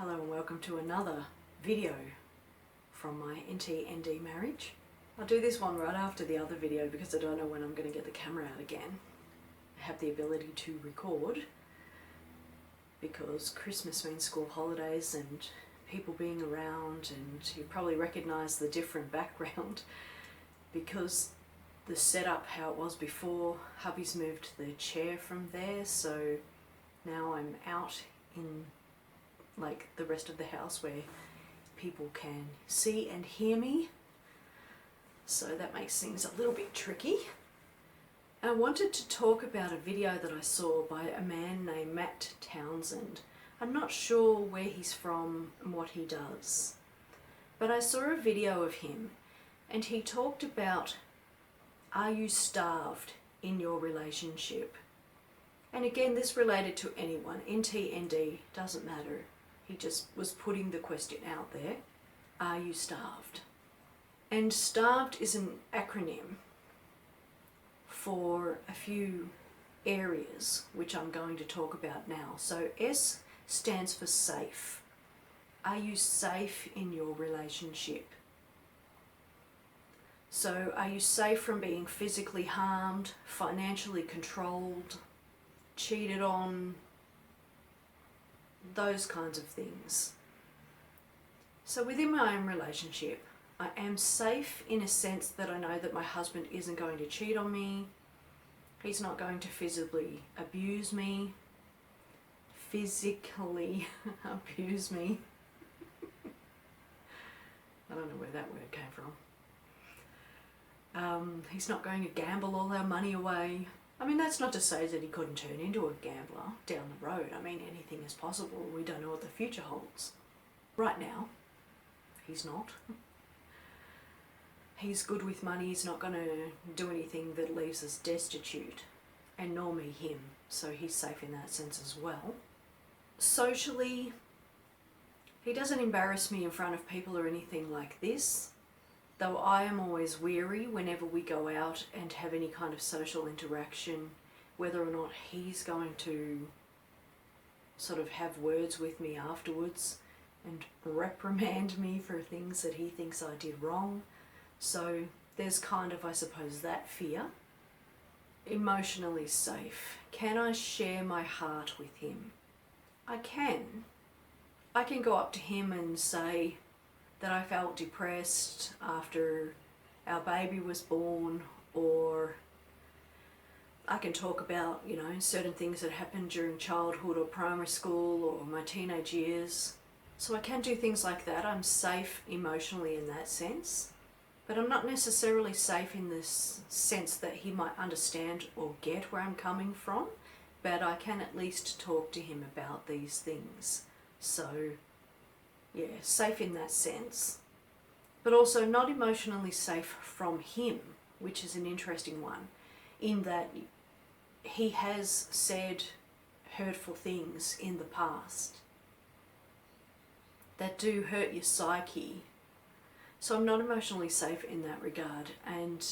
Hello and welcome to another video from my NT/ND marriage. I'll do this one right after the other video because I don't know when I'm going to get the camera out again. I have the ability to record because Christmas means school holidays and people being around, and you probably recognise the different background because the setup how it was before. Hubby's moved the chair from there, so now I'm out in like the rest of the house where people can see and hear me, so that makes things a little bit tricky. I wanted to talk about a video that I saw by a man named Matt Townsend. I'm not sure where he's from and what he does, but I saw a video of him and he talked about, are you starved in your relationship? And again, this related to anyone, NT/ND, doesn't matter. He just was putting the question out there, are you starved? And starved is an acronym for a few areas which I'm going to talk about now. So S stands for safe. Are you safe in your relationship? So are you safe from being physically harmed, financially controlled, cheated on, those kinds of things? So within my own relationship, I am safe in a sense that I know that my husband isn't going to cheat on me. He's not going to physically abuse me. Physically abuse me. I don't know where that word came from. He's not going to gamble all our money away. I mean, that's not to say that he couldn't turn into a gambler down the road. I mean, anything is possible. We don't know what the future holds. Right now, he's not. He's good with money. He's not going to do anything that leaves us destitute, and nor me him. So he's safe in that sense as well. Socially, he doesn't embarrass me in front of people or anything like this, though I am always weary whenever we go out and have any kind of social interaction, whether or not he's going to sort of have words with me afterwards and reprimand me for things that he thinks I did wrong. So there's kind of, I suppose, that fear. Emotionally safe. Can I share my heart with him? I can. I can go up to him and say that I felt depressed after our baby was born, or I can talk about, certain things that happened during childhood or primary school or my teenage years. So I can do things like that. I'm safe emotionally in that sense, but I'm not necessarily safe in this sense that he might understand or get where I'm coming from, but I can at least talk to him about these things. So yeah, safe in that sense, but also not emotionally safe from him, which is an interesting one, in that he has said hurtful things in the past that do hurt your psyche. So I'm not emotionally safe in that regard, and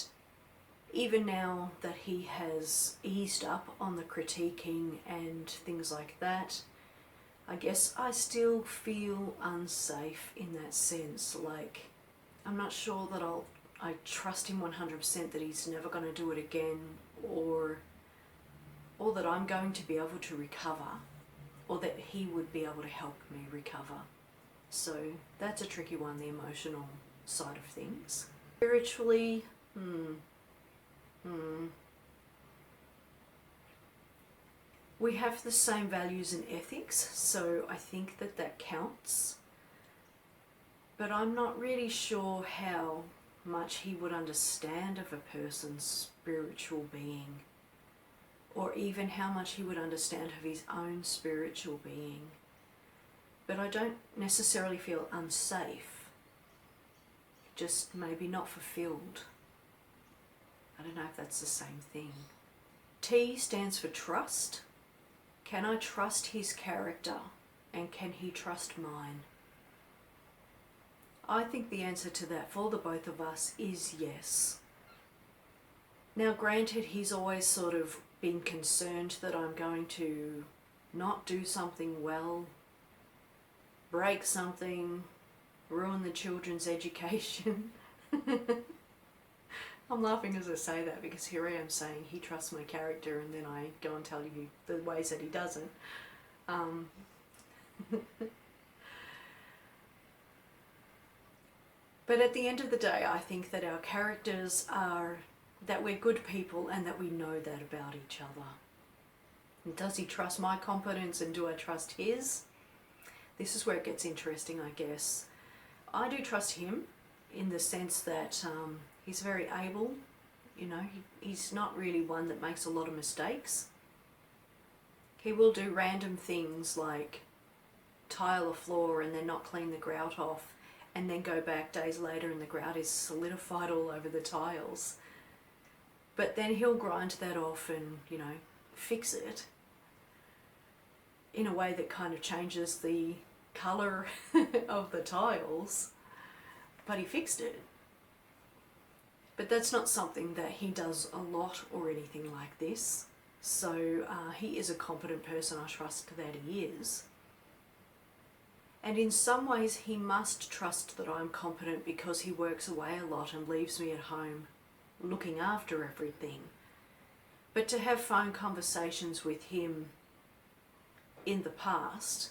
even now that he has eased up on the critiquing and things like that, I guess I still feel unsafe in that sense. Like, I'm not sure that I trust him 100% that he's never going to do it again, or that I'm going to be able to recover, or that he would be able to help me recover. So that's a tricky one, the emotional side of things. Spiritually, we have the same values and ethics, so I think that counts. But I'm not really sure how much he would understand of a person's spiritual being, or even how much he would understand of his own spiritual being. But I don't necessarily feel unsafe, just maybe not fulfilled. I don't know if that's the same thing. T stands for trust. Can I trust his character, and can he trust mine? I think the answer to that for the both of us is yes. Now granted, he's always sort of been concerned that I'm going to not do something well break something, ruin the children's education. I'm laughing as I say that because here I am saying he trusts my character, and then I go and tell you the ways that he doesn't. But at the end of the day, I think that our characters are, that we're good people and that we know that about each other. And does he trust my competence and do I trust his? This is where it gets interesting, I guess. I do trust him in the sense that he's very able, you know, he's not really one that makes a lot of mistakes. He will do random things like tile a floor and then not clean the grout off, and then go back days later and the grout is solidified all over the tiles. But then he'll grind that off and, you know, fix it in a way that kind of changes the colour of the tiles, but he fixed it. But that's not something that he does a lot or anything like this. So he is a competent person, I trust that he is. And in some ways he must trust that I'm competent because he works away a lot and leaves me at home looking after everything. But to have phone conversations with him in the past,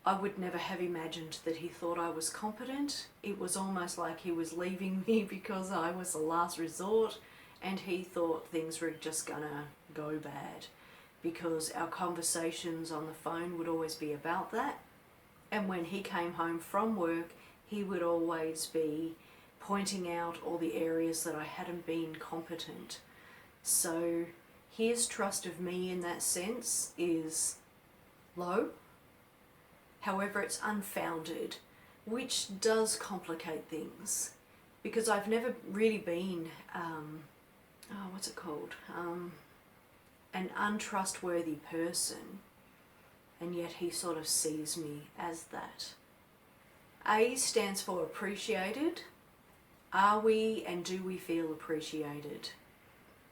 I would never have imagined that he thought I was competent. It was almost like he was leaving me because I was the last resort, and he thought things were just gonna go bad because our conversations on the phone would always be about that. And when he came home from work, he would always be pointing out all the areas that I hadn't been competent. So his trust of me in that sense is low. However, it's unfounded, which does complicate things because I've never really been, an untrustworthy person. And yet he sort of sees me as that. A stands for appreciated. Are we and do we feel appreciated?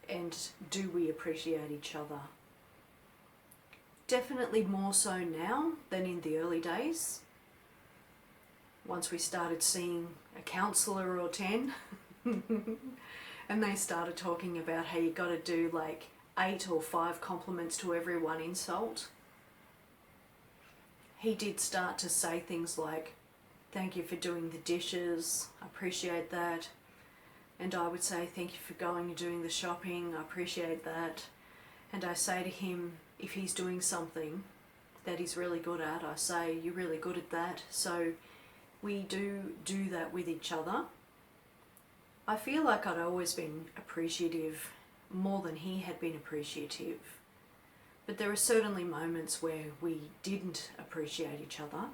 And do we appreciate each other? Definitely more so now than in the early days. Once we started seeing a counsellor or 10 and they started talking about how you got to do like 8 or 5 compliments to every one insult. He did start to say things like, thank you for doing the dishes, I appreciate that. And I would say, thank you for going and doing the shopping, I appreciate that. And I say to him, if he's doing something that he's really good at, I say, you're really good at that. So we do that with each other. I feel like I'd always been appreciative more than he had been appreciative. But there are certainly moments where we didn't appreciate each other.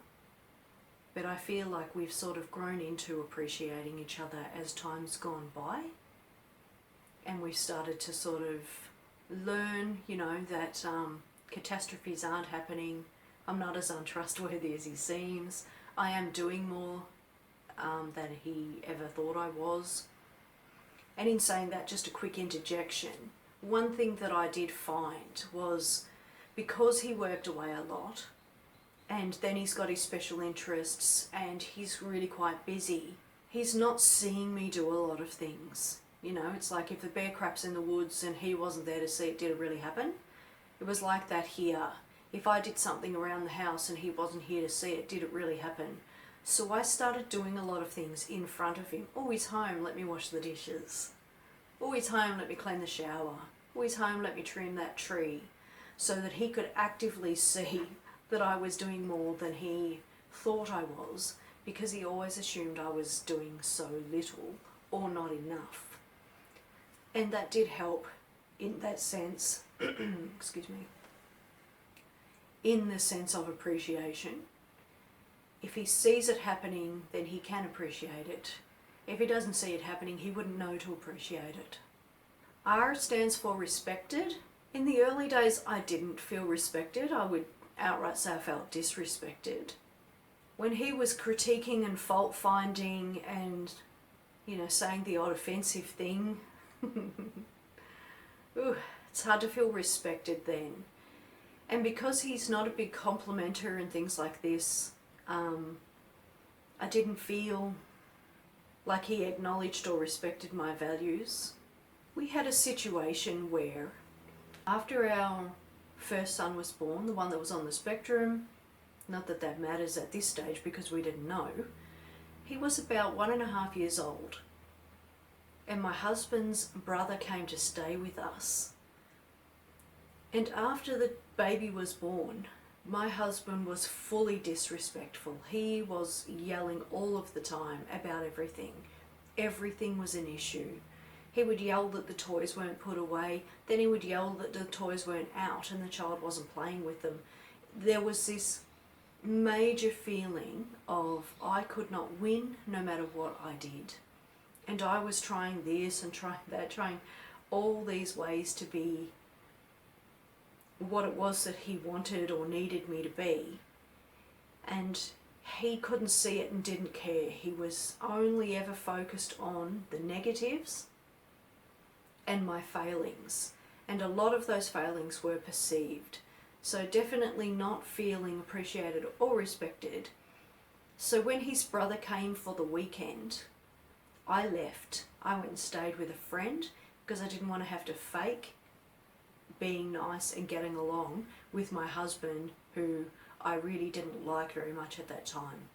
But I feel like we've sort of grown into appreciating each other as time's gone by. And we've started to sort of learn, you know, that catastrophes aren't happening. I'm not as untrustworthy as he seems. I am doing more than he ever thought I was. And in saying that, just a quick interjection. One thing that I did find was because he worked away a lot and then he's got his special interests and he's really quite busy, he's not seeing me do a lot of things. You know, it's like if the bear craps in the woods and he wasn't there to see it, did it really happen? It was like that here. If I did something around the house and he wasn't here to see it, did it really happen? So I started doing a lot of things in front of him. Oh, he's home, let me wash the dishes. Oh, he's home, let me clean the shower. Oh, he's home, let me trim that tree. So that he could actively see that I was doing more than he thought I was, because he always assumed I was doing so little or not enough. And that did help in that sense, excuse me, in the sense of appreciation. If he sees it happening, then he can appreciate it. If he doesn't see it happening, he wouldn't know to appreciate it. R stands for respected. In the early days, I didn't feel respected. I would outright say I felt disrespected. When he was critiquing and fault finding and, you know, saying the odd offensive thing, ooh, it's hard to feel respected then. And because he's not a big complimenter and things like this, I didn't feel like he acknowledged or respected my values. We had a situation where after our first son was born, the one that was on the spectrum, not that that matters at this stage because we didn't know, he was about 1.5 years old. And my husband's brother came to stay with us. And after the baby was born, my husband was fully disrespectful. He was yelling all of the time about everything. Everything was an issue. He would yell that the toys weren't put away, then he would yell that the toys weren't out and the child wasn't playing with them. There was this major feeling of I could not win no matter what I did. And I was trying this and trying that, trying all these ways to be what it was that he wanted or needed me to be. And he couldn't see it and didn't care. He was only ever focused on the negatives and my failings. And a lot of those failings were perceived. So definitely not feeling appreciated or respected. So when his brother came for the weekend, I left. I went and stayed with a friend because I didn't want to have to fake being nice and getting along with my husband, who I really didn't like very much at that time.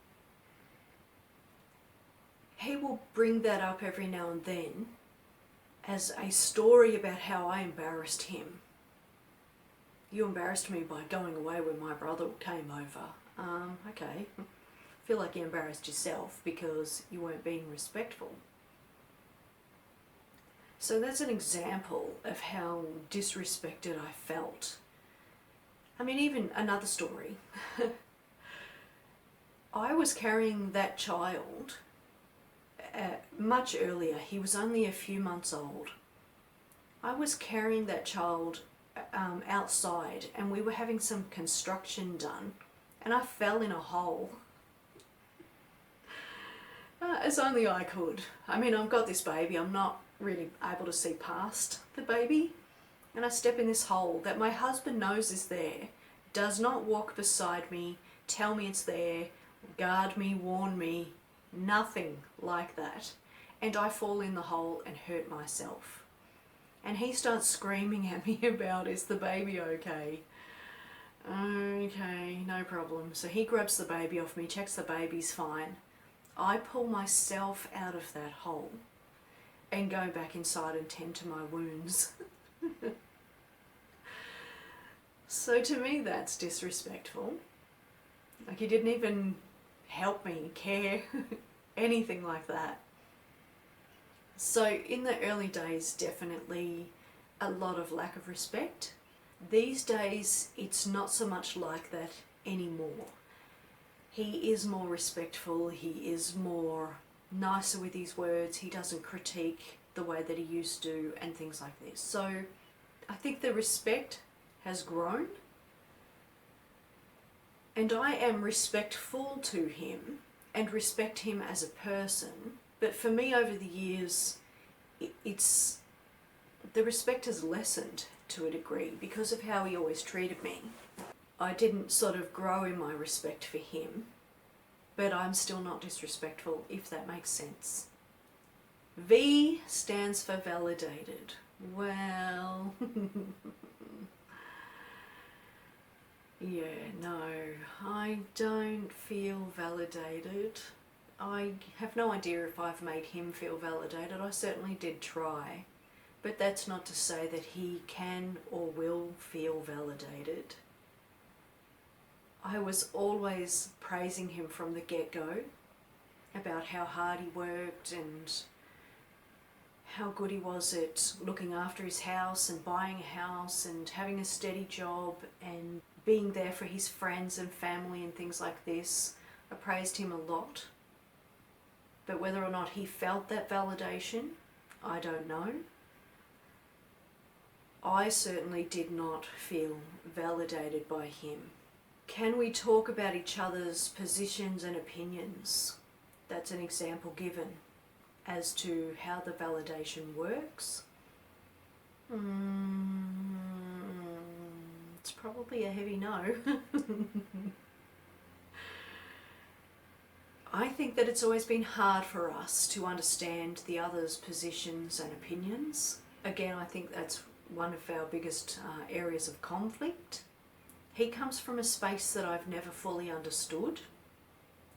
He will bring that up every now and then as a story about how I embarrassed him. You embarrassed me by going away when my brother came over. Okay. Feel like you embarrassed yourself because you weren't being respectful. So that's an example of how disrespected I felt. I mean, even another story. I was carrying that child much earlier. He was only a few months old. I was carrying that child outside and we were having some construction done and I fell in a hole. As only I could. I mean, I've got this baby, I'm not really able to see past the baby, and I step in this hole that my husband knows is there, does not walk beside me, tell me it's there, guard me, warn me, nothing like that. And I fall in the hole and hurt myself. And he starts screaming at me about, is the baby okay? Okay, no problem. So he grabs the baby off me, checks the baby's fine. I pull myself out of that hole and go back inside and tend to my wounds. So to me that's disrespectful. Like, he didn't even help me, care, anything like that. So in the early days, definitely a lot of lack of respect. These days it's not so much like that anymore. He is more respectful, he is more nicer with his words, he doesn't critique the way that he used to and things like this. So I think the respect has grown and I am respectful to him and respect him as a person. But for me over the years, it's the respect has lessened to a degree because of how he always treated me. I didn't sort of grow in my respect for him, but I'm still not disrespectful, if that makes sense. V stands for validated. Well, yeah, no, I don't feel validated. I have no idea if I've made him feel validated. I certainly did try, but that's not to say that he can or will feel validated. I was always praising him from the get-go about how hard he worked and how good he was at looking after his house and buying a house and having a steady job and being there for his friends and family and things like this. I praised him a lot. But whether or not he felt that validation, I don't know. I certainly did not feel validated by him. Can we talk about each other's positions and opinions? That's an example given as to how the validation works. It's probably a heavy no. I think that it's always been hard for us to understand the other's positions and opinions. Again, I think that's one of our biggest areas of conflict. He comes from a space that I've never fully understood.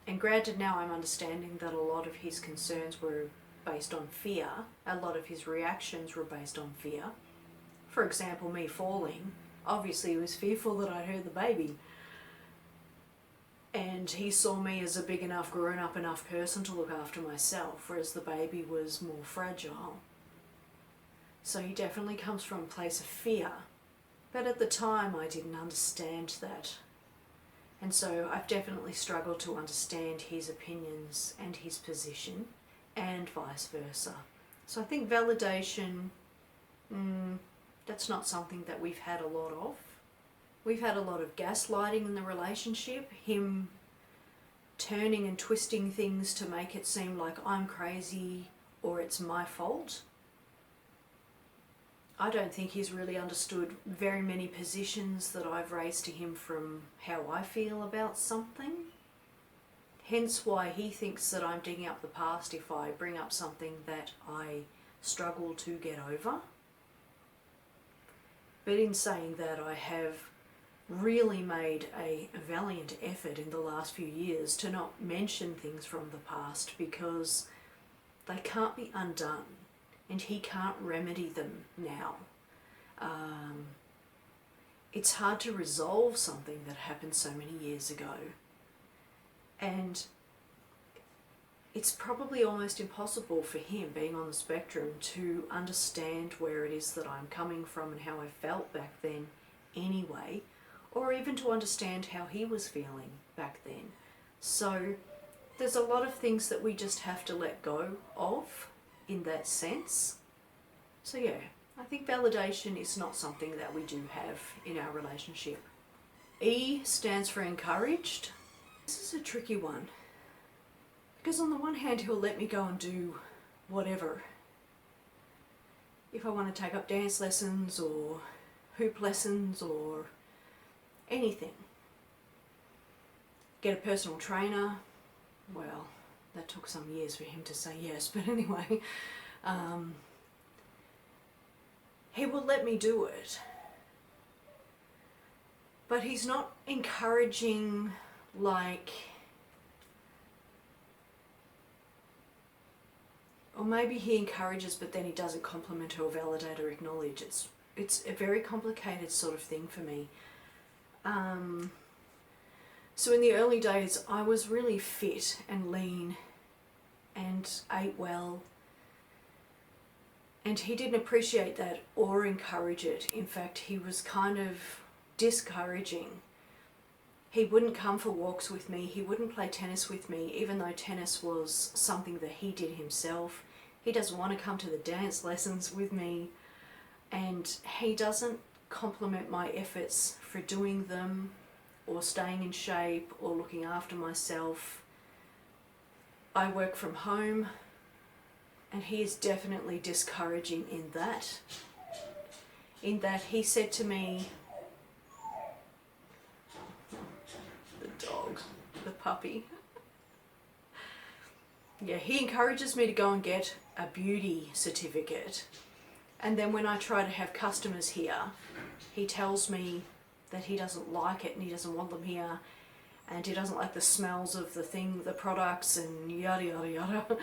And granted, now I'm understanding that a lot of his concerns were based on fear. A lot of his reactions were based on fear. For example, me falling. Obviously, he was fearful that I'd hurt the baby. And he saw me as a big enough, grown up enough person to look after myself, whereas the baby was more fragile. So he definitely comes from a place of fear. But at the time, I didn't understand that. And so I've definitely struggled to understand his opinions and his position, and vice versa. So I think validation, that's not something that we've had a lot of. We've had a lot of gaslighting in the relationship, him turning and twisting things to make it seem like I'm crazy or it's my fault. I don't think he's really understood very many positions that I've raised to him from how I feel about something. Hence why he thinks that I'm digging up the past if I bring up something that I struggle to get over. But in saying that, I have really made a valiant effort in the last few years to not mention things from the past because they can't be undone and he can't remedy them now. It's hard to resolve something that happened so many years ago, and it's probably almost impossible for him, being on the spectrum, to understand where it is that I'm coming from and how I felt back then anyway, or even to understand how he was feeling back then. So there's a lot of things that we just have to let go of in that sense. So yeah, I think validation is not something that we do have in our relationship. E stands for encouraged. This is a tricky one, because on the one hand he'll let me go and do whatever. If I want to take up dance lessons or hoop lessons or anything. Get a personal trainer. Well, that took some years for him to say yes, but anyway. He will let me do it. But he's not encouraging like... Or maybe he encourages but then he doesn't compliment or validate or acknowledge. It's a very complicated sort of thing for me. So in the early days I was really fit and lean and ate well, and he didn't appreciate that or encourage it. In fact, he was kind of discouraging. He wouldn't come for walks with me, he wouldn't play tennis with me, even though tennis was something that he did himself. He doesn't want to come to the dance lessons with me, and he doesn't compliment my efforts for doing them or staying in shape or looking after myself. I work from home and he is definitely discouraging in that. In that he said to me, the dog, the puppy. Yeah, he encourages me to go and get a beauty certificate. And then when I try to have customers here, he tells me that he doesn't like it and he doesn't want them here, and he doesn't like the smells of the products and yada yada yada.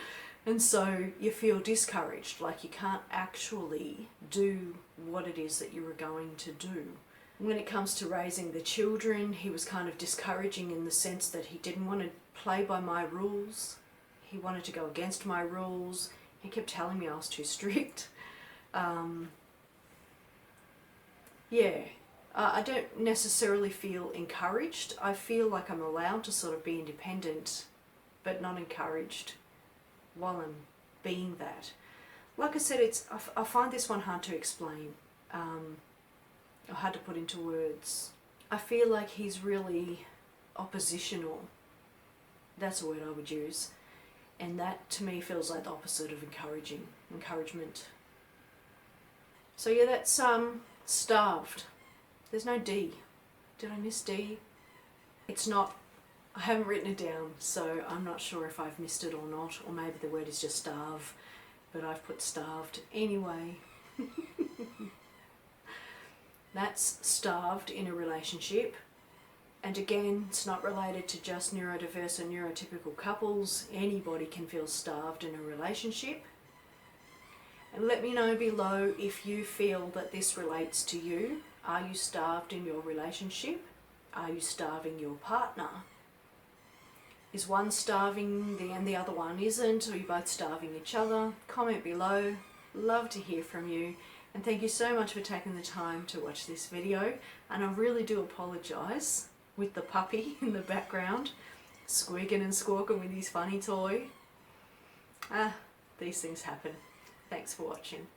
And so you feel discouraged, like you can't actually do what it is that you were going to do. When it comes to raising the children, he was kind of discouraging in the sense that he didn't want to play by my rules. He wanted to go against my rules. He kept telling me I was too strict. I don't necessarily feel encouraged. I feel like I'm allowed to sort of be independent, but not encouraged while I'm being that. Like I said, I find this one hard to explain, or hard to put into words. I feel like he's really oppositional. That's a word I would use. And that to me feels like the opposite of encouragement. So yeah, that's starved. There's no D. Did I miss D? It's not I haven't written it down, so I'm not sure if I've missed it or not, or maybe the word is just starve, but I've put starved anyway. That's starved in a relationship. And again, it's not related to just neurodiverse or neurotypical couples. Anybody can feel starved in a relationship. And let me know below if you feel that this relates to you. Are you starved in your relationship? Are you starving your partner? Is one starving and the other one isn't? Or are you both starving each other? Comment below. Love to hear from you. And thank you so much for taking the time to watch this video. And I really do apologise with the puppy in the background, squeaking and squawking with his funny toy. These things happen. Thanks for watching.